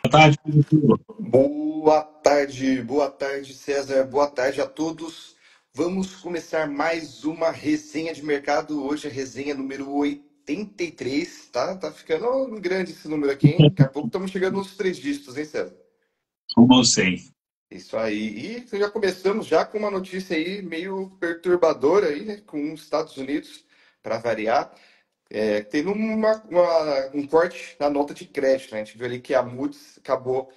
Tarde, Boa tarde, César. Boa tarde a todos. Vamos começar mais uma resenha de mercado. Hoje a resenha número 83, tá? Tá ficando grande esse número aqui, hein? Daqui a pouco estamos chegando nos três dígitos, hein, César? como sei. Isso aí. E já começamos já com uma notícia aí meio perturbadora aí, né? Com os Estados Unidos, para variar. Tendo um corte na nota de crédito, né? A gente viu ali que a Moody's acabou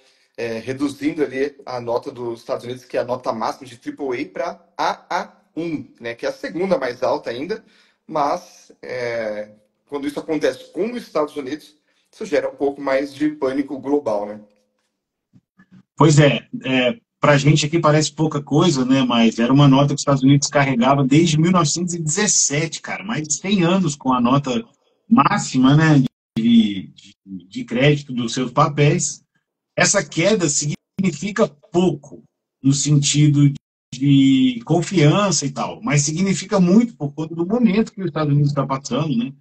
reduzindo ali a nota dos Estados Unidos, que é a nota máxima de AAA, para AA1, né? Que é a segunda mais alta ainda, mas quando isso acontece com os Estados Unidos, isso gera um pouco mais de pânico global, né? Pois para a gente aqui parece pouca coisa, né? Mas era uma nota que os Estados Unidos carregava desde 1917, cara, mais de 100 anos com a nota máxima, né, de crédito dos seus papéis. Essa queda significa pouco no sentido de confiança e tal, mas significa muito por conta do momento que os Estados Unidos está passando, né?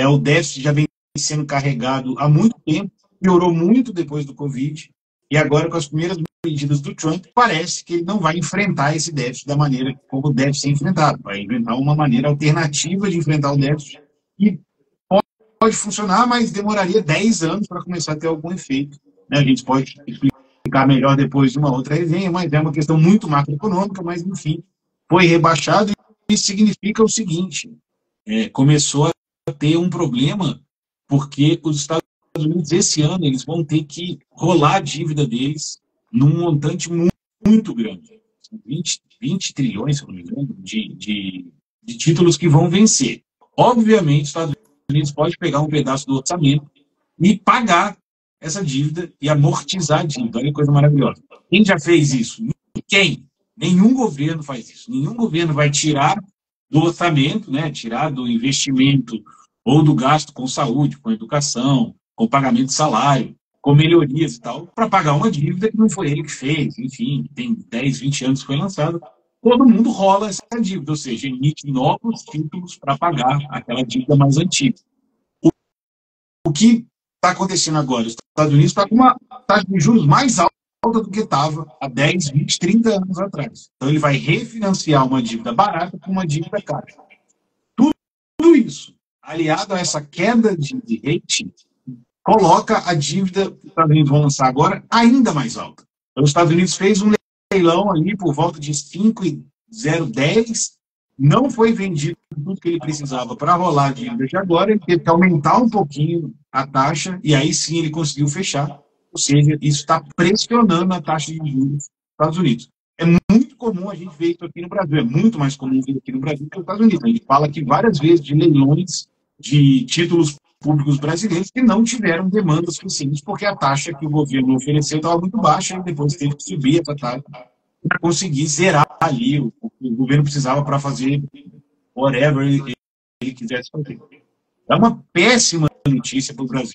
O déficit já vem sendo carregado há muito tempo, piorou muito depois do Covid, e agora com as primeiras medidas do Trump, parece que ele não vai enfrentar esse déficit da maneira como deve ser enfrentado, vai inventar uma maneira alternativa de enfrentar o déficit, e pode funcionar, mas demoraria 10 anos para começar a ter algum efeito, né? A gente pode explicar melhor depois de uma outra resenha, mas é uma questão muito macroeconômica, mas enfim, foi rebaixado, e isso significa o seguinte, começou a ter um problema, porque os Estados Unidos, esse ano, eles vão ter que rolar a dívida deles num montante muito grande. 20 trilhões, se não me engano, de títulos que vão vencer. Obviamente, os Estados Unidos pode pegar um pedaço do orçamento e pagar essa dívida e amortizar a dívida. Olha que coisa maravilhosa. Quem já fez isso? Quem? Nenhum governo faz isso. Nenhum governo vai tirar do orçamento, né, tirar do investimento ou do gasto com saúde, com educação, com pagamento de salário, com melhorias e tal, para pagar uma dívida que não foi ele que fez, enfim, que tem 10, 20 anos que foi lançado. Todo mundo rola essa dívida, ou seja, emite novos títulos para pagar aquela dívida mais antiga. O que está acontecendo agora? Os Estados Unidos está com uma taxa de juros mais alta do que estava há 10, 20, 30 anos atrás. Então, ele vai refinanciar uma dívida barata com uma dívida cara. Tudo isso, aliado a essa queda de rating, coloca a dívida que os Estados Unidos vão lançar agora ainda mais alta. Então, os Estados Unidos fez um leilão ali por volta de 5,010, não foi vendido tudo que ele precisava para rolar a dívida de agora, ele teve que aumentar um pouquinho a taxa, e aí sim ele conseguiu fechar. Ou seja, isso está pressionando a taxa de juros dos Estados Unidos. É muito comum a gente ver isso aqui no Brasil, é muito mais comum ver aqui no Brasil que nos Estados Unidos. A gente fala aqui várias vezes de leilões de títulos públicos brasileiros que não tiveram demandas suficientes, porque a taxa que o governo ofereceu estava muito baixa e depois teve que subir essa taxa para conseguir zerar ali o que o governo precisava para fazer whatever ele quisesse fazer. É uma péssima notícia para o Brasil,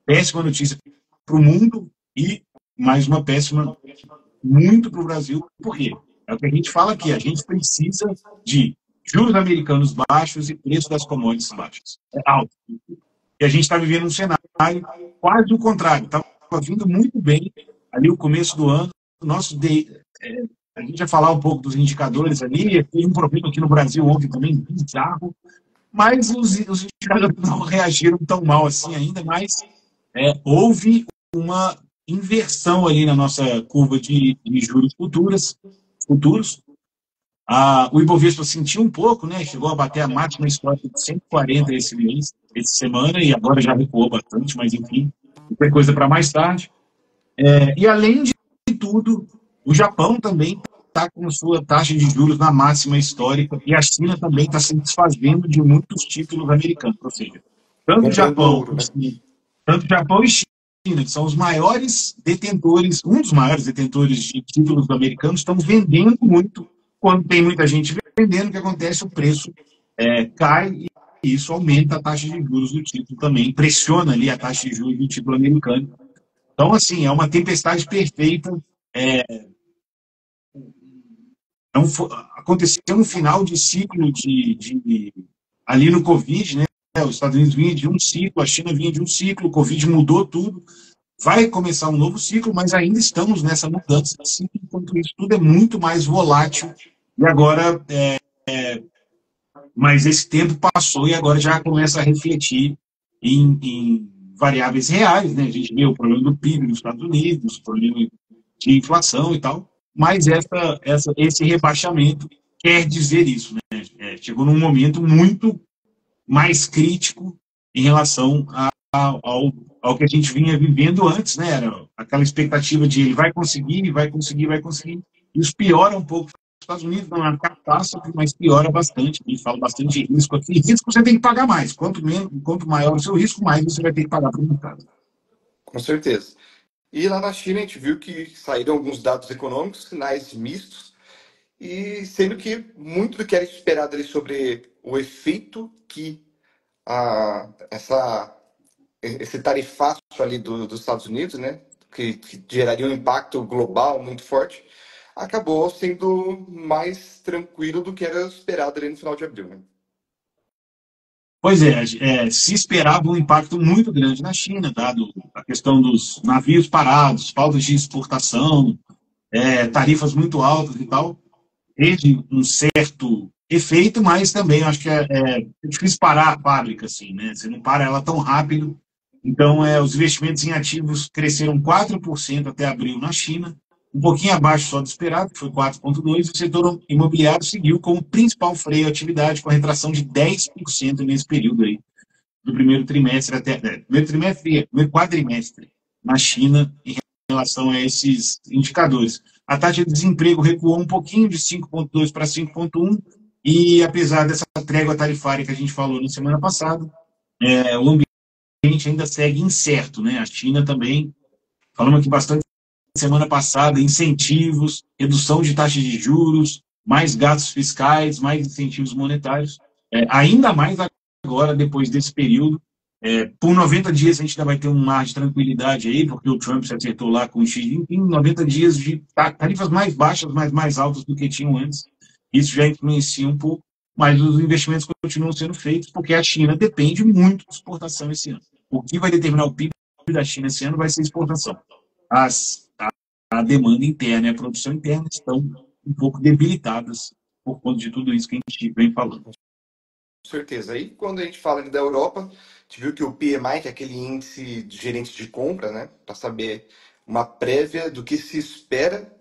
péssima notícia para o mundo e mais uma péssima muito para o Brasil. Por quê? É o que a gente fala aqui, a gente precisa de juros americanos baixos e preço das commodities baixos. É alto. E a gente está vivendo um cenário quase o contrário. Estava vindo muito bem ali o começo do ano. Nosso a gente vai falar um pouco dos indicadores ali. Tem um problema aqui no Brasil ontem também, bizarro. Mas os indicadores não reagiram tão mal assim ainda, mas houve uma inversão ali na nossa curva de juros futuros. O Ibovespa sentiu um pouco, né? Chegou a bater a máxima histórica de 140 esse mês, essa semana, e agora já recuou bastante, mas enfim, tem coisa para mais tarde. E além de tudo, o Japão também está com sua taxa de juros na máxima histórica, e a China também está se desfazendo de muitos títulos americanos. Ou seja, tanto o Comprando Japão, ouro, né? tanto o Japão e China, que são os maiores detentores, um dos maiores detentores de títulos americanos, estão vendendo muito. Quando tem muita gente vendendo, o que acontece? O preço cai e isso aumenta a taxa de juros do título também, pressiona ali a taxa de juros do título americano. Então, assim, é uma tempestade perfeita. Então, aconteceu no final de ciclo ali no Covid, né? Os Estados Unidos vinha de um ciclo, a China vinha de um ciclo, o Covid mudou tudo. vai começar um novo ciclo, mas ainda estamos nessa mudança de ciclo, enquanto isso tudo é muito mais volátil. E agora, mas esse tempo passou e agora já começa a refletir em variáveis reais, né? A gente vê o problema do PIB nos Estados Unidos, o problema de inflação e tal, mas esse rebaixamento quer dizer isso, né? Chegou num momento muito mais crítico em relação ao que a gente vinha vivendo antes, né? Era aquela expectativa de ele vai conseguir, vai conseguir, vai conseguir. Isso piora um pouco. Os Estados Unidos não é uma catástrofe, mas piora bastante. A gente fala bastante de risco aqui. Risco você tem que pagar mais. Quanto maior o seu risco, mais você vai ter que pagar para o mercado. Com certeza. E lá na China a gente viu que saíram alguns dados econômicos, sinais mistos, e sendo que muito do que era esperado ali sobre o efeito que esse tarifaço ali dos Estados Unidos, né, que geraria um impacto global muito forte, acabou sendo mais tranquilo do que era esperado ali no final de abril, né? Pois se esperava um impacto muito grande na China, dado a questão dos navios parados, falta de exportação, tarifas muito altas e tal. Teve um certo efeito, mas também acho que é difícil parar a fábrica, assim, né? Você não para ela tão rápido. Então, os investimentos em ativos cresceram 4% até abril na China, um pouquinho abaixo só do esperado, que foi 4,2%, e o setor imobiliário seguiu como principal freio à atividade, com a retração de 10% nesse período aí, do primeiro trimestre primeiro quadrimestre na China, em relação a esses indicadores. A taxa de desemprego recuou um pouquinho, de 5,2 para 5,1, e apesar dessa trégua tarifária que a gente falou na semana passada, o ambiente ainda segue incerto, né? A China também, falamos aqui bastante semana passada, incentivos, redução de taxas de juros, mais gastos fiscais, mais incentivos monetários, ainda mais agora, depois desse período. Por 90 dias a gente ainda vai ter um mar de tranquilidade aí, porque o Trump se acertou lá com o Xi Jinping, 90 dias de tarifas mais baixas, mas mais altas do que tinham antes. Isso já influencia um pouco, mas os investimentos continuam sendo feitos, porque a China depende muito de exportação esse ano. O que vai determinar o PIB da China esse ano vai ser exportação. A demanda interna e a produção interna estão um pouco debilitadas por conta de tudo isso que a gente vem falando. Com certeza. Aí, quando a gente fala da Europa, a gente viu que o PMI, que é aquele índice de gerente de compra, né, para saber uma prévia do que se espera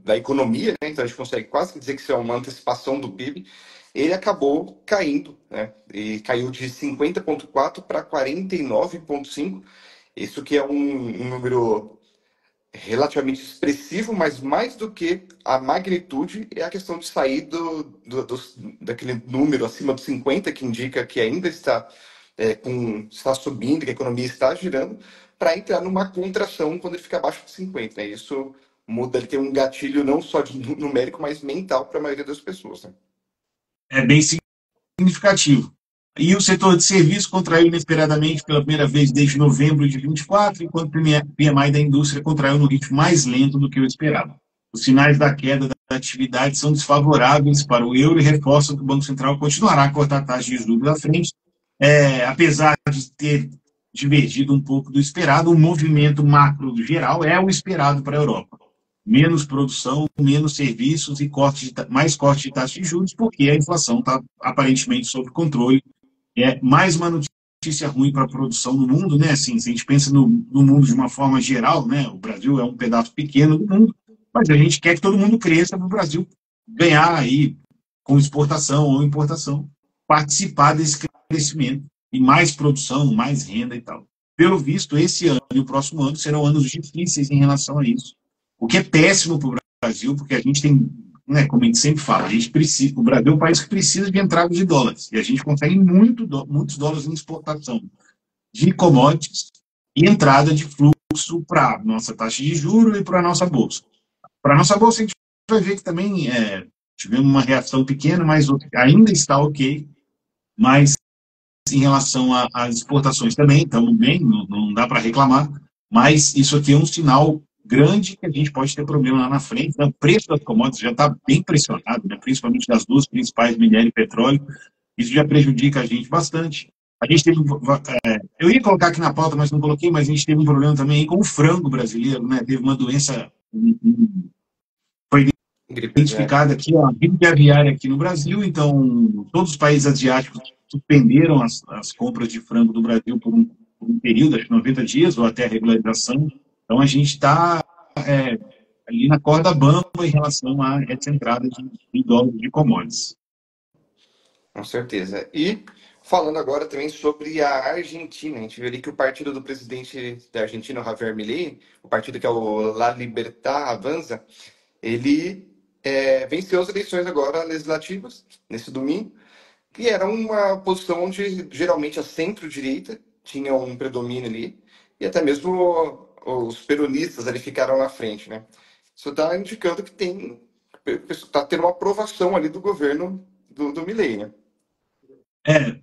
da economia, né, então a gente consegue quase que dizer que isso é uma antecipação do PIB, ele acabou caindo, né, e caiu de 50,4 para 49,5. Isso que é um número relativamente expressivo, mas mais do que a magnitude é a questão de sair daquele número acima dos 50, que indica que ainda está subindo, que a economia está girando, para entrar numa contração quando ele fica abaixo de 50. Né? Isso muda, ele tem um gatilho não só de numérico, mas mental para a maioria das pessoas. Né? É bem significativo. E o setor de serviços contraiu inesperadamente pela primeira vez desde novembro de 24, enquanto o PMI da indústria contraiu no ritmo mais lento do que o esperado. Os sinais da queda da atividade são desfavoráveis para o euro e reforçam que o Banco Central continuará a cortar a taxa de juros à frente, apesar de ter divergido um pouco do esperado, o movimento macro geral é o esperado para a Europa. Menos produção, menos serviços e mais corte de taxa de juros, porque a inflação está aparentemente sob controle. Mais uma notícia ruim para a produção no mundo, né? Assim, se a gente pensa no mundo de uma forma geral, né? O Brasil é um pedaço pequeno do mundo, mas a gente quer que todo mundo cresça para o Brasil ganhar aí, com exportação ou importação, participar desse crescimento e mais produção, mais renda e tal. Pelo visto, esse ano e o próximo ano serão anos difíceis em relação a isso, o que é péssimo para o Brasil, porque a gente tem, né, como a gente sempre fala, o Brasil é um país que precisa de entrada de dólares, e a gente consegue muitos dólares em exportação de commodities e entrada de fluxo para a nossa taxa de juros e para a nossa bolsa. Para a nossa bolsa, a gente vai ver que também tivemos uma reação pequena, mas ainda está ok, mas em relação às exportações também, estamos bem, não dá para reclamar, mas isso aqui é um sinal grande que a gente pode ter problema lá na frente. O preço das commodities já está bem pressionado, né, principalmente das duas principais, minério e petróleo. Isso já prejudica a gente bastante. A gente teve, eu ia colocar aqui na pauta, mas não coloquei, mas a gente teve um problema também com o frango brasileiro, né? Teve uma doença, foi Gripe aviária. identificada aqui, ó, gripe aviária aqui no Brasil, então todos os países asiáticos suspenderam as compras de frango do Brasil por um período, acho que 90 dias, ou até a regularização. Então a gente está ali na corda bamba em relação à essa entrada de dólares de commodities. Com certeza. E falando agora também sobre a Argentina, a gente viu ali que o partido do presidente da Argentina, o Javier Milei, o partido que é o La Libertad Avanza, ele venceu as eleições agora legislativas, nesse domingo, que era uma posição onde geralmente a centro-direita tinha um predomínio ali, e até mesmo os peronistas ali ficaram na frente, né? Isso está indicando que está tendo uma aprovação ali do governo do Milei, né?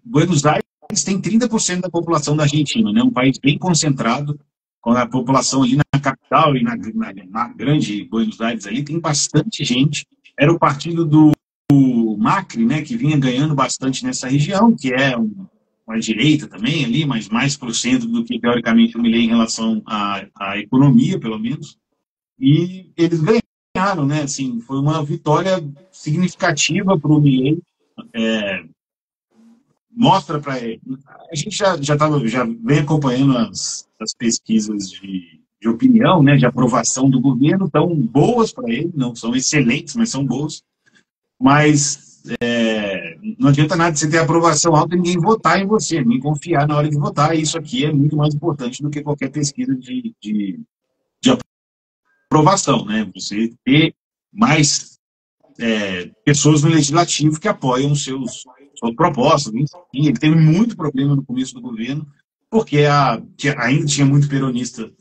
Buenos Aires tem 30% da população da Argentina, né? Um país bem concentrado, com a população ali na capital e na grande Buenos Aires ali, tem bastante gente. Era o partido do Macri, né, que vinha ganhando bastante nessa região, que é uma direita também ali, mas mais para o centro do que, teoricamente, o Milei em relação à economia, pelo menos. E eles ganharam, né? Assim, foi uma vitória significativa para o Milei. Mostra para ele. A gente já vem acompanhando as pesquisas de opinião, né, de aprovação do governo, tão boas para ele, não são excelentes, mas são boas. Mas não adianta nada você ter aprovação alta e ninguém votar em você, ninguém confiar na hora de votar. E isso aqui é muito mais importante do que qualquer pesquisa de aprovação, né? Você ter mais pessoas no legislativo que apoiam suas propostas. Enfim, ele teve muito problema no começo do governo, porque ainda tinha muito peronista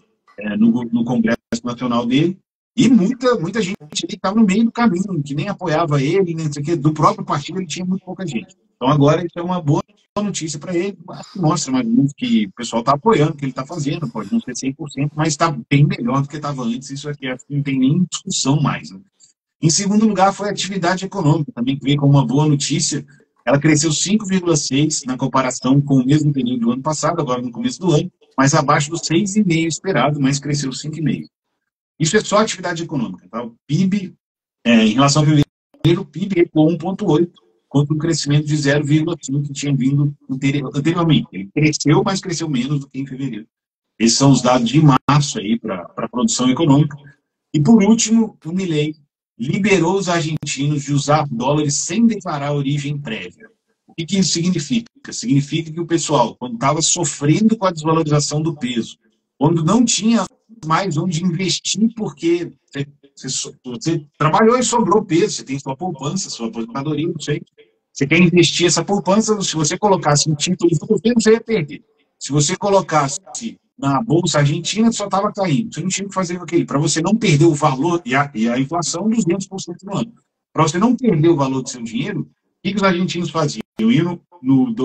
no Congresso Nacional dele, e muita gente que estava no meio do caminho, que nem apoiava ele, nem sei o quê, do próprio partido ele tinha muito pouca gente. Então agora isso é uma boa notícia para ele, mostra mais ou menos que o pessoal está apoiando o que ele está fazendo, pode não ser 100%, mas está bem melhor do que estava antes, isso aqui não tem nem discussão mais. Né? Em segundo lugar, foi a atividade econômica, também que veio como uma boa notícia. Ela cresceu 5,6% na comparação com o mesmo período do ano passado, agora no começo do ano, mas abaixo do 6,5% esperado, mas cresceu 5,5%. Isso é só atividade econômica. Tá? O PIB, em relação ao fevereiro, o PIB recuou 1,8%, contra um crescimento de 0,5% que tinha vindo anteriormente. Ele cresceu, mas cresceu menos do que em fevereiro. Esses são os dados de março aí para a produção econômica. E, por último, o Milei liberou os argentinos de usar dólares sem declarar origem prévia. O que isso significa? Significa que o pessoal, quando estava sofrendo com a desvalorização do peso, quando não tinha mais onde investir, porque você trabalhou e sobrou peso, você tem sua poupança, sua aposentadoria, não sei. Você quer investir essa poupança, se você colocasse em títulos do governo, você ia perder. Se você colocasse na Bolsa Argentina, só estava caindo. Você não tinha que fazer aquilo. Para você não perder o valor, e a inflação, 200% no ano. Para você não perder o valor do seu dinheiro, o que os argentinos faziam? Iam no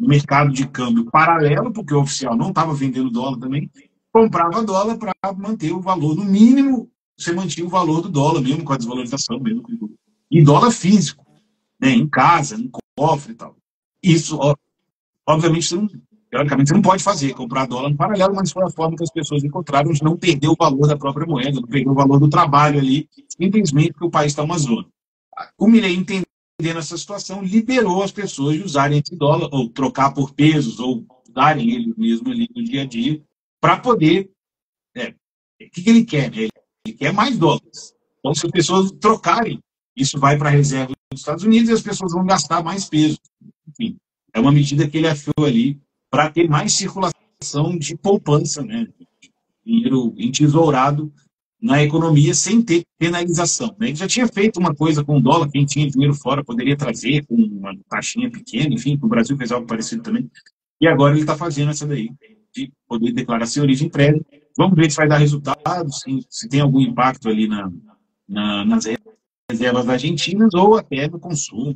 mercado de câmbio paralelo, porque o oficial não estava vendendo dólar também, comprava dólar para manter o valor. No mínimo, você mantinha o valor do dólar, mesmo com a desvalorização, mesmo com tudo. E dólar físico, né, em casa, no cofre e tal. Isso, obviamente, teoricamente, você não pode fazer, comprar dólar no paralelo, mas foi a forma que as pessoas encontraram de não perder o valor da própria moeda, não perder o valor do trabalho ali, simplesmente porque o país está uma zona. O Milei, entendendo essa situação, liberou as pessoas de usarem esse dólar, ou trocar por pesos, ou usarem ele mesmo ali no dia a dia, para poder. O que ele quer? Né? Ele quer mais dólares. Então, se as pessoas trocarem, isso vai para a reserva dos Estados Unidos e as pessoas vão gastar mais peso. Enfim, é uma medida que ele achou ali para ter mais circulação de poupança, né? Dinheiro entesourado na economia sem ter penalização. Né? Ele já tinha feito uma coisa com o dólar, quem tinha dinheiro fora poderia trazer com uma taxinha pequena, enfim, o Brasil fez algo parecido também. E agora ele está fazendo essa daí, de poder declarar sem origem prévia. Vamos ver se vai dar resultado, se tem algum impacto ali nas reservas argentinas ou até no consumo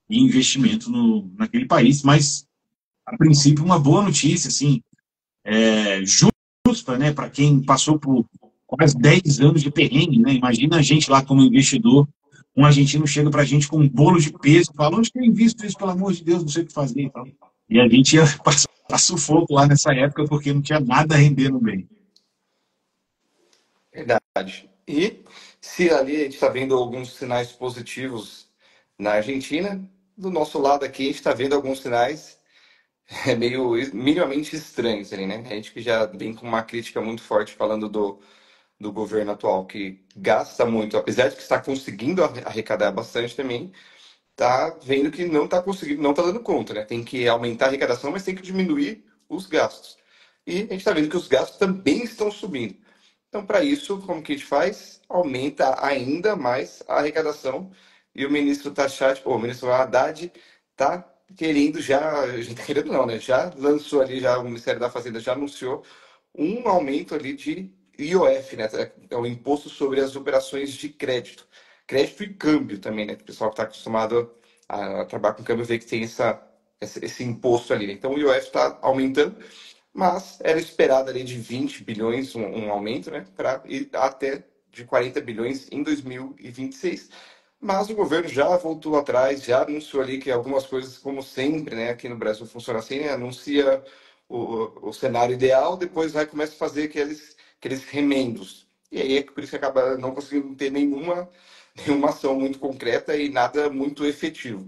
e investimento naquele país. Mas, a princípio, uma boa notícia, assim, justa, né, para quem passou por quase 10 anos de perrengue, né? Imagina a gente lá como investidor, um argentino chega para a gente com um bolo de peso, fala, onde que eu invisto isso, pelo amor de Deus, não sei o que fazer e tal. E a gente ia passar sufoco lá nessa época porque não tinha nada rendendo bem. Verdade. E se ali a gente está vendo alguns sinais positivos na Argentina, do nosso lado aqui a gente está vendo alguns sinais meio minimamente estranhos ali, né? A gente que já vem com uma crítica muito forte falando do governo atual, que gasta muito, apesar de que está conseguindo arrecadar bastante também, tá vendo que não está conseguindo, não está dando conta, né? Tem que aumentar a arrecadação, mas tem que diminuir os gastos. E a gente está vendo que os gastos também estão subindo. Então, para isso, como que a gente faz? Aumenta ainda mais a arrecadação. E o ministro Tachat, o ministro Haddad, está querendo já, tá querendo não, né? Já lançou ali, já o Ministério da Fazenda já anunciou um aumento ali de IOF, né? É o Imposto sobre as Operações de Crédito. Crédito e câmbio também, né? O pessoal que está acostumado a trabalhar com câmbio vê que tem esse imposto ali, né? Então o IOF está aumentando, mas era esperado ali de 20 bilhões um aumento, né? Para ir até de 40 bilhões em 2026. Mas o governo já voltou atrás, já anunciou ali que algumas coisas, como sempre, né, aqui no Brasil funciona assim, né, anuncia o cenário ideal, depois vai começa a fazer aqueles remendos. E aí é por isso que acaba não conseguindo ter nenhuma ação muito concreta e nada muito efetivo.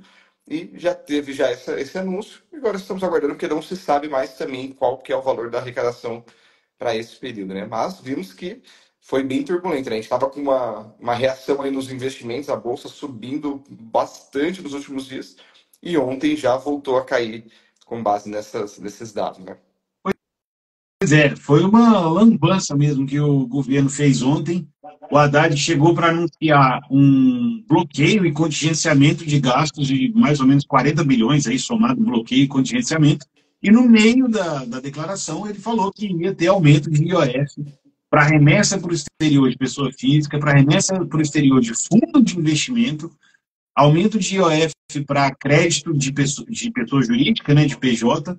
E já teve já esse anúncio, e agora estamos aguardando, porque não se sabe mais também qual que é o valor da arrecadação para esse período, né? Mas vimos que foi bem turbulento, né? A gente estava com uma reação aí nos investimentos, a bolsa subindo bastante nos últimos dias, e ontem já voltou a cair com base nesses dados, né? Pois é, foi uma lambança mesmo que o governo fez ontem. O Haddad chegou para anunciar um bloqueio e contingenciamento de gastos de mais ou menos 40 bilhões, aí somado bloqueio e contingenciamento. E no meio da declaração ele falou que ia ter aumento de IOF para remessa para o exterior de pessoa física, para remessa para o exterior de fundo de investimento, aumento de IOF para crédito de pessoa jurídica, né, de PJ,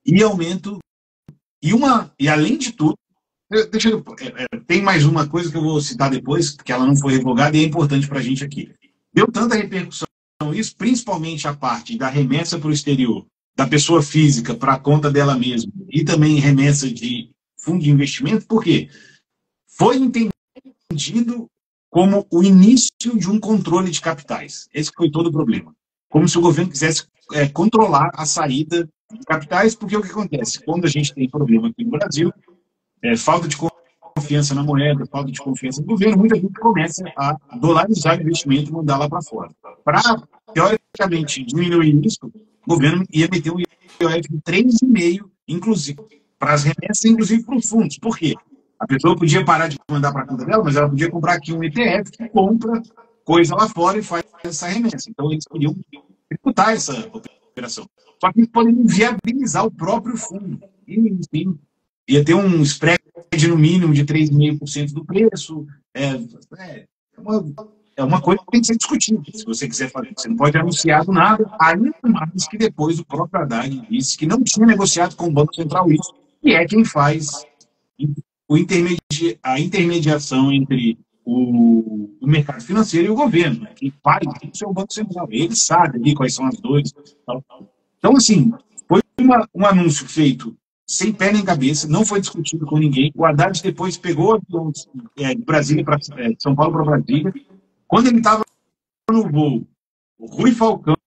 e aumento e além de tudo, tem mais uma coisa que eu vou citar depois, que ela não foi revogada e é importante para a gente aqui. Deu tanta repercussão isso, principalmente a parte da remessa para o exterior, da pessoa física para a conta dela mesma, e também remessa de fundo de investimento, porque foi entendido como o início de um controle de capitais. Esse foi todo o problema. Como se o governo quisesse controlar a saída de capitais, porque o que acontece? Quando a gente tem problema aqui no Brasil, falta de confiança na moeda, falta de confiança no governo, muita gente começa a dolarizar o investimento e mandar lá para fora. Para, teoricamente, diminuir isso, o governo ia meter um IOF de 3,5%, inclusive, para as remessas, inclusive para os fundos. Por quê? A pessoa podia parar de mandar para a conta dela, mas ela podia comprar aqui um ETF que compra coisa lá fora e faz essa remessa. Então, eles podiam executar essa operação. Só que eles podem viabilizar o próprio fundo. E, enfim, ia ter um spread no mínimo de 3,5% do preço. É uma coisa que tem que ser discutida, se você quiser fazer. Você não pode anunciar do nada, ainda mais que depois o próprio Haddad disse que não tinha negociado com o Banco Central isso, e é quem faz a intermediação entre o mercado financeiro e o governo. Né? Quem faz isso é o Banco Central. Ele sabe ali quais são as dores. Então, assim, foi um anúncio feito sem pé nem cabeça, não foi discutido com ninguém. O Haddad depois pegou de Brasília para São Paulo para Brasília. Quando ele estava no voo, o Rui Falcão,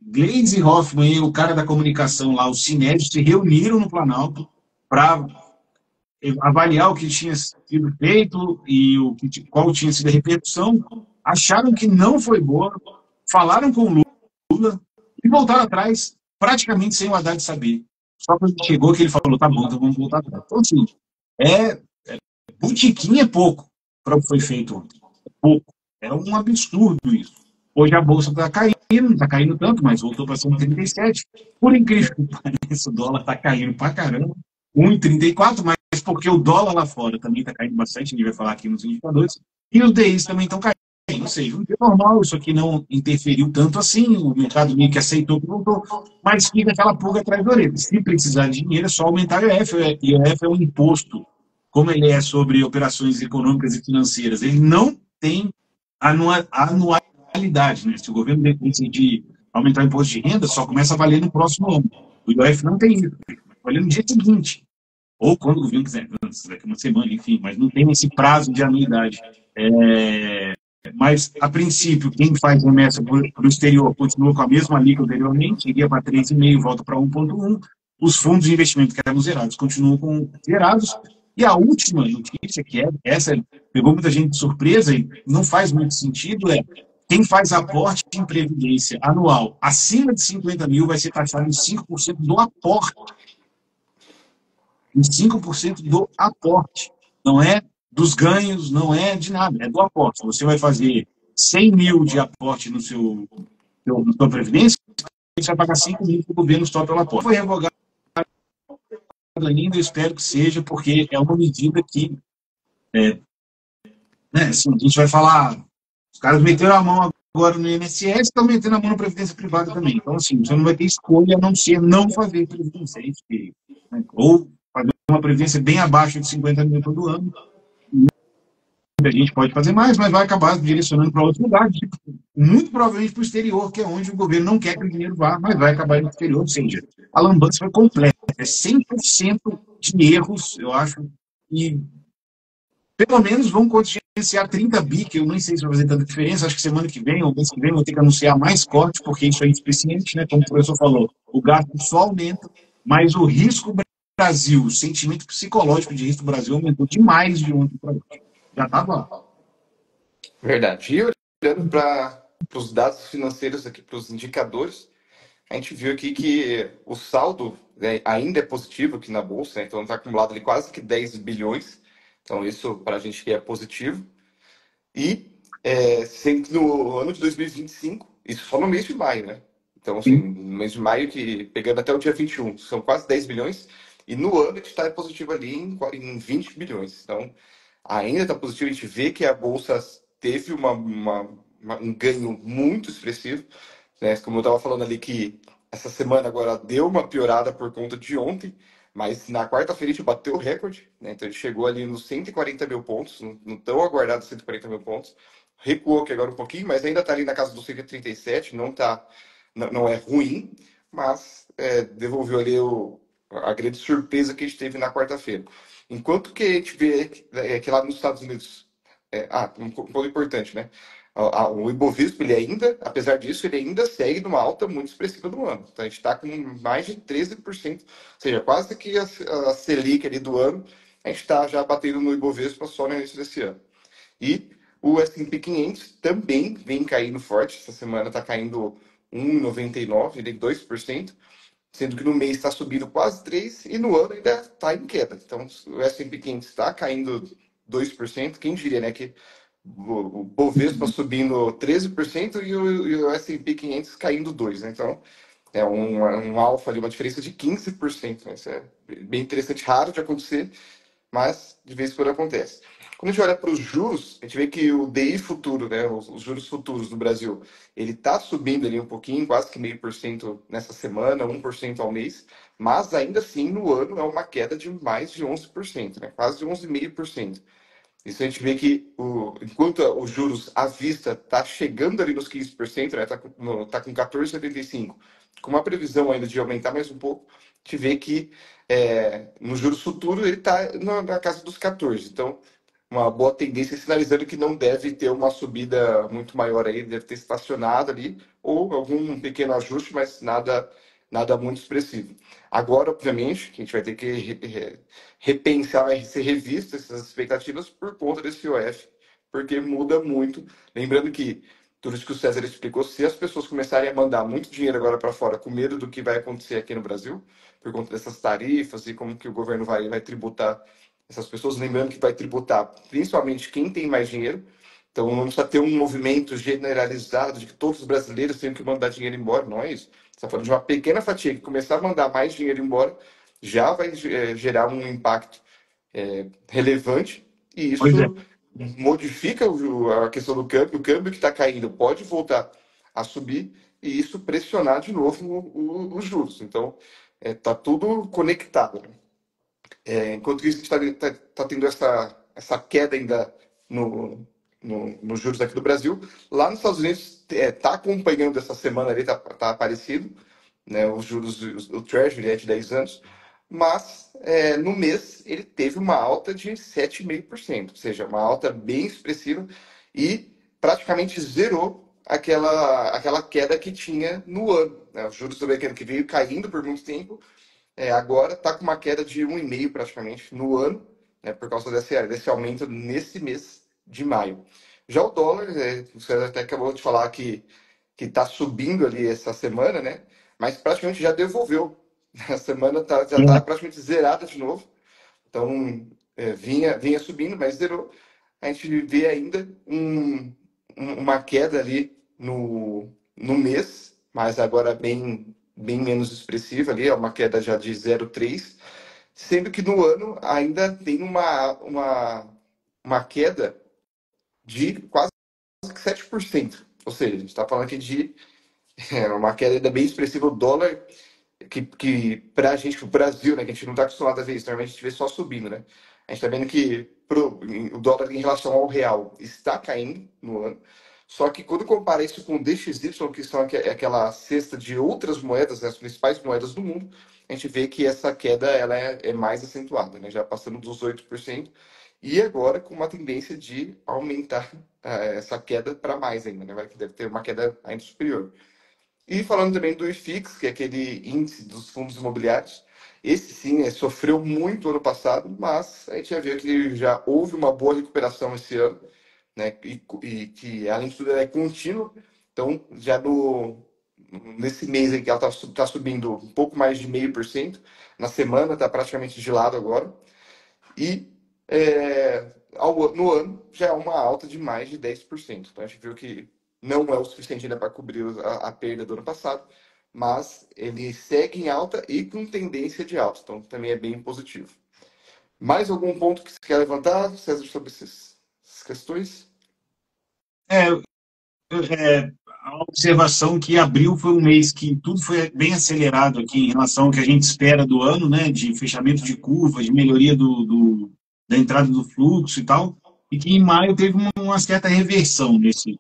Gleisi Hoffmann e o cara da comunicação lá, o Sinésio, se reuniram no Planalto para avaliar o que tinha sido feito e qual tinha sido a repercussão. Acharam que não foi boa, falaram com o Lula e voltaram atrás praticamente sem o Haddad saber. Só quando chegou que ele falou, tá bom, então vamos voltar atrás. Então, assim, botiquinha é pouco para o que foi feito ontem. É pouco. É um absurdo isso. Hoje a bolsa está caindo, não está caindo tanto, mas voltou para 137. Por incrível que pareça, o dólar está caindo para caramba. 1,34, mas porque o dólar lá fora também está caindo bastante, a gente vai falar aqui nos indicadores, e os DIs também estão caindo. Ou seja, um dia normal, isso aqui não interferiu tanto assim, o mercado meio que aceitou que voltou, mas fica aquela pulga atrás da orelha. Se precisar de dinheiro, é só aumentar o IOF. O IOF é um imposto, como ele é sobre operações econômicas e financeiras. Ele não tem anualidade, né? Se o governo decidir aumentar o imposto de renda, só começa a valer no próximo ano. O IOF não tem isso, vai valer no dia seguinte, ou quando o governo quiser, antes, daqui uma semana, enfim, mas não tem esse prazo de anuidade. Mas, a princípio, quem faz remessa para o exterior continua com a mesma alíquota anteriormente, iria para 3,5, volta para 1,1. Os fundos de investimento que eram zerados continuam zerados. E a última notícia, que é essa, pegou muita gente de surpresa e não faz muito sentido, é quem faz aporte em previdência anual acima de 50 mil vai ser taxado em 5% do aporte. Em 5% do aporte. Não é dos ganhos, não é de nada, é do aporte. Você vai fazer 100 mil de aporte no na sua previdência, você vai pagar 5 mil para o governo só pelo aporte. Foi revogado ainda, eu espero que seja, porque é uma medida que, né, assim, a gente vai falar, os caras meteram a mão agora no INSS, estão metendo a mão na previdência privada também. Então, assim, você não vai ter escolha a não ser não fazer previdência. É isso que, né? Ou fazer uma previdência bem abaixo de 50 mil todo ano. A gente pode fazer mais, mas vai acabar direcionando para outro lugar, tipo, muito provavelmente para o exterior, que é onde o governo não quer que o dinheiro vá, mas vai acabar no exterior. Ou seja, a lambança foi completa. É 100% de erros, eu acho, e pelo menos vão contingenciar 30 bi, que eu nem sei se vai fazer tanta diferença. Acho que semana que vem, ou mês que vem, vou ter que anunciar mais cortes, porque isso é insuficiente, né? Como o professor falou, o gasto só aumenta, mas o risco Brasil, o sentimento psicológico de risco do Brasil aumentou demais de ontem para hoje. Já estava. Verdade. E olhando para os dados financeiros aqui, para os indicadores, a gente viu aqui que o saldo, né, ainda é positivo aqui na Bolsa, né? Então está acumulado ali quase que 10 bilhões. Então isso para a gente que é positivo. E sempre no ano de 2025, isso só no mês de maio, né? Então, assim, no mês de maio, que pegando até o dia 21, são quase 10 bilhões, e no ano a gente está positivo ali em 20 bilhões. Então, ainda está positivo, a gente vê que a Bolsa teve um ganho muito expressivo, né? Como eu estava falando ali, que essa semana agora deu uma piorada por conta de ontem, mas na quarta-feira a gente bateu o recorde, né? Então a gente chegou ali nos 140 mil pontos, não tão aguardados 140 mil pontos, recuou aqui agora um pouquinho, mas ainda está ali na casa dos 137, não é ruim, mas devolveu ali a grande surpresa que a gente teve na quarta-feira. Enquanto que a gente vê que lá nos Estados Unidos, um ponto importante, né? O Ibovespa, ele ainda, apesar disso, ele ainda segue numa alta muito expressiva do ano. Então, a gente está com mais de 13%, ou seja, quase que a Selic ali do ano, a gente está já batendo no Ibovespa só no início desse ano. E o S&P 500 também vem caindo forte. Essa semana está caindo 1,99%, ele 2%, sendo que no mês está subindo quase 3% e no ano ainda está em queda. Então, o S&P 500 está caindo 2%. Quem diria, né, que o Bovespa subindo 13% e o S&P 500 caindo 2%, né? Então, é um alfa ali, uma diferença de 15%, né? Isso é bem interessante, raro de acontecer, mas de vez em quando acontece. Quando a gente olha para os juros, a gente vê que o DI futuro, né, os juros futuros do Brasil, ele está subindo ali um pouquinho, quase que 0,5% nessa semana, 1% ao mês, mas ainda assim no ano é uma queda de mais de 11%, né, quase 11,5%. Isso a gente vê que enquanto os juros à vista está chegando ali nos 15%, né, tá com 14,75%, com uma previsão ainda de aumentar mais um pouco, a gente vê que no juros futuro ele está na casa dos 14%. Então, uma boa tendência sinalizando que não deve ter uma subida muito maior aí, deve ter estacionado ali, ou algum pequeno ajuste, mas nada muito expressivo. Agora, obviamente, que a gente vai ter que repensar, vai ser revista essas expectativas por conta desse IOF, porque muda muito. Lembrando que tudo isso que o César explicou, se as pessoas começarem a mandar muito dinheiro agora para fora, com medo do que vai acontecer aqui no Brasil, por conta dessas tarifas e como que o governo vai tributar essas pessoas, lembrando que vai tributar principalmente quem tem mais dinheiro, então não precisa ter um movimento generalizado de que todos os brasileiros têm que mandar dinheiro embora, não é isso. Você está falando de uma pequena fatia que começar a mandar mais dinheiro embora, já vai gerar um impacto relevante, e Pois é. isso modifica a questão do câmbio. O câmbio que está caindo pode voltar a subir e isso pressionar de novo os juros. Então, está tudo conectado, né? Enquanto isso, a gente está tendo essa queda ainda nos juros aqui do Brasil. Lá nos Estados Unidos está acompanhando essa semana ali, tá parecido, né, os juros do Treasury de 10 anos, mas no mês ele teve uma alta de 7,5%, ou seja, uma alta bem expressiva e praticamente zerou aquela queda que tinha no ano. Né? Os juros do americano que veio caindo por muito tempo, agora está com uma queda de 1,5% praticamente no ano, né, por causa desse aumento nesse mês de maio. Já o dólar, você até acabou de falar que está subindo ali essa semana, né? Mas praticamente já devolveu. A semana já está praticamente zerada de novo. Então, vinha subindo, mas zerou. A gente vê ainda uma queda ali no mês, mas agora bem menos expressiva ali, é uma queda já de 0,3, sendo que no ano ainda tem uma queda de quase 7%. Ou seja, a gente está falando aqui de uma queda ainda bem expressiva. O dólar, que para a gente, o Brasil, né, que a gente não está acostumado a ver isso, normalmente a gente vê só subindo, né? A gente está vendo que o dólar em relação ao real está caindo no ano. Só que quando compara isso com o DXY, que são aquela cesta de outras moedas, né, as principais moedas do mundo, a gente vê que essa queda ela é mais acentuada, né? Já passando dos 8%, e agora com uma tendência de aumentar essa queda para mais ainda, né? Deve ter uma queda ainda superior. E falando também do IFIX, que é aquele índice dos fundos imobiliários, esse sim sofreu muito ano passado, mas a gente já viu que já houve uma boa recuperação esse ano, né? E que, além de tudo, ela é contínua. Então, já nesse mês aí que ela está subindo um pouco mais de 0,5%, na semana está praticamente de lado agora. E no ano já é uma alta de mais de 10%. Então a gente viu que não é o suficiente ainda para cobrir a perda do ano passado, mas ele segue em alta e com tendência de alta. Então também é bem positivo. Mais algum ponto que você quer levantar, César, sobre essas questões? É, a observação que abril foi um mês que tudo foi bem acelerado aqui em relação ao que a gente espera do ano, né, de fechamento de curva, de melhoria da entrada do fluxo e tal, e que em maio teve uma certa reversão nesses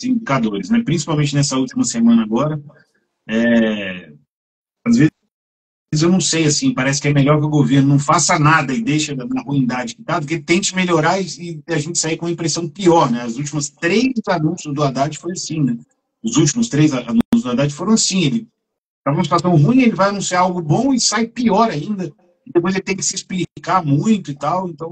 indicadores, né, principalmente nessa última semana agora. Às vezes eu não sei, assim, parece que é melhor que o governo não faça nada e deixe na ruindade que está, do que tente melhorar e a gente sair com uma impressão pior, né? As últimas três anúncios do Haddad foi assim, né? Os últimos três anúncios do Haddad foram assim, ele está numa situação ruim, ele vai anunciar algo bom e sai pior ainda. E depois ele tem que se explicar muito e tal. Então,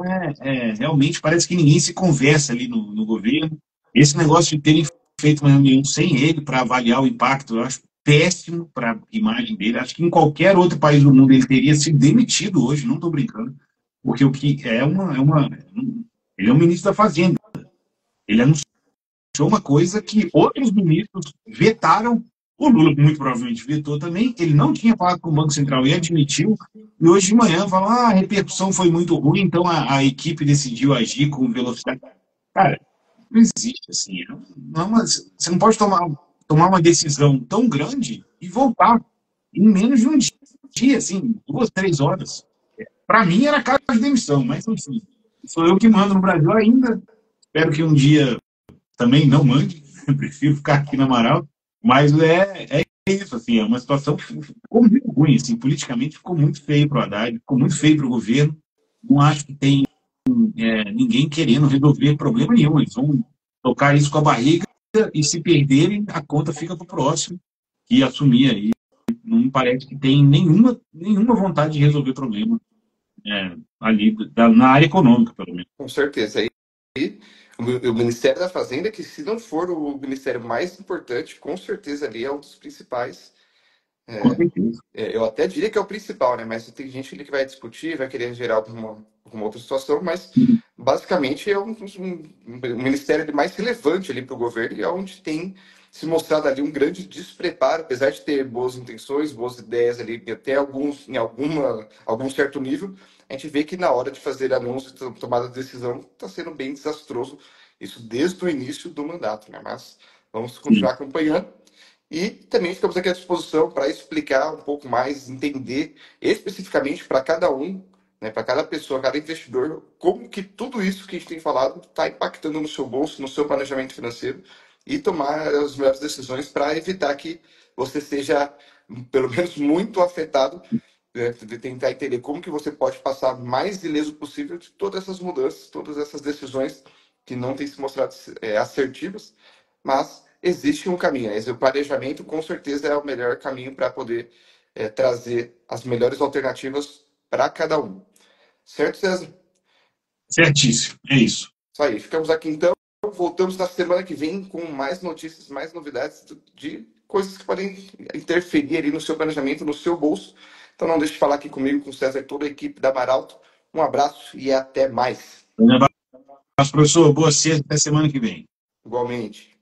realmente parece que ninguém se conversa ali no governo. Esse negócio de terem feito uma reunião sem ele para avaliar o impacto, eu acho péssimo para a imagem dele. Acho que em qualquer outro país do mundo ele teria sido demitido hoje, não estou brincando. Porque o que ele é um ministro da Fazenda. Ele anunciou uma coisa que outros ministros vetaram. O Lula muito provavelmente vetou também. Ele não tinha falado com o Banco Central e admitiu. E hoje de manhã falou: a repercussão foi muito ruim, então a equipe decidiu agir com velocidade. Cara, não existe assim. Você não pode tomar uma decisão tão grande e voltar em menos de um dia, assim, 2, 3 horas. Para mim era caso de demissão, mas enfim, sou eu que mando no Brasil ainda. Espero que um dia também não mande, prefiro ficar aqui na Amaral, mas é isso, assim, é uma situação que ficou muito ruim, assim, politicamente ficou muito feio para o Haddad, ficou muito feio para o governo, não acho que tem ninguém querendo resolver problema nenhum, eles vão tocar isso com a barriga e se perderem, a conta fica para o próximo que assumir aí, não me parece que tem nenhuma vontade de resolver problema ali na área econômica, pelo menos. Com certeza. Aí o Ministério da Fazenda, que se não for o ministério mais importante, com certeza ali é um dos principais. Com certeza. Eu até diria que é o principal, né? Mas tem gente ali que vai discutir, vai querer gerar alguma outra situação, mas basicamente é um ministério mais relevante ali para o governo e é onde tem se mostrado ali um grande despreparo, apesar de ter boas intenções, boas ideias ali, até algum certo nível, a gente vê que na hora de fazer anúncio, tomada de decisão, está sendo bem desastroso, isso desde o início do mandato, né? Mas vamos continuar acompanhando. E também ficamos aqui à disposição para explicar um pouco mais, entender especificamente para cada um né, para cada pessoa, cada investidor, como que tudo isso que a gente tem falado está impactando no seu bolso, no seu planejamento financeiro e tomar as melhores decisões para evitar que você seja, pelo menos, muito afetado, né, de tentar entender como que você pode passar mais ileso possível de todas essas mudanças, todas essas decisões que não têm se mostrado assertivas, mas existe um caminho. O planejamento, com certeza, é o melhor caminho para poder trazer as melhores alternativas para cada um. Certo, César? Certíssimo, é isso. Isso aí. Ficamos aqui então. Voltamos na semana que vem com mais notícias, mais novidades de coisas que podem interferir ali no seu planejamento, no seu bolso. Então não deixe de falar aqui comigo, com o César e toda a equipe da Maralto. Um abraço e até mais. Um abraço, professor. Boa sexta, até semana que vem. Igualmente.